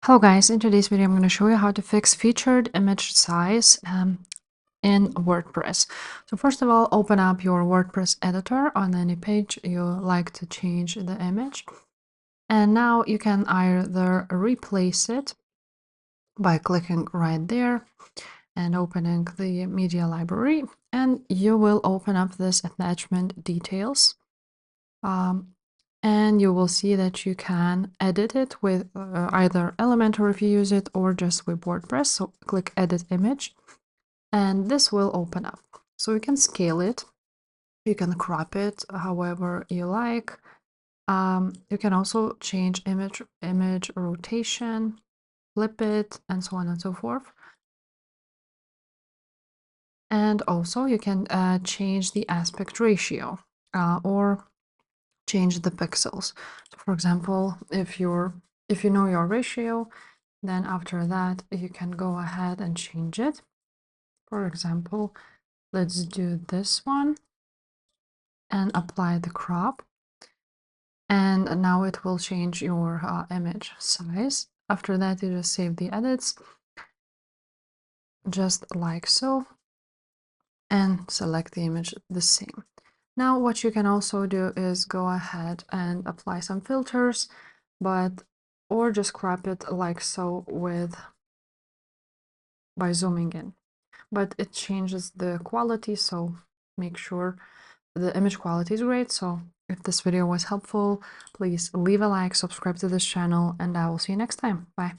Hello guys, in today's video I'm going to show you how to fix featured image size in WordPress. So first of all, open up your WordPress editor on any page you like to change the image. And now you can either replace it by clicking right there and opening the media library, and you will open up this attachment details. And you will see that you can edit it with either Elementor if you use it or just with WordPress. So click edit image and this will open up. So you can scale it, you can crop it however you like. You can also change image rotation, flip it, and so on and so forth. And also you can change the aspect ratio or change the pixels. So for example, if you know your ratio, then after that you can go ahead and change it. For example, let's do this one and apply the crop, and now it will change your image size. After that you just save the edits just like so and select the image the same. Now what you can also do is go ahead and apply some filters, or just crop it like so by zooming in. But it changes the quality, so make sure the image quality is great. So if this video was helpful, please leave a like, subscribe to this channel, and I will see you next time. Bye.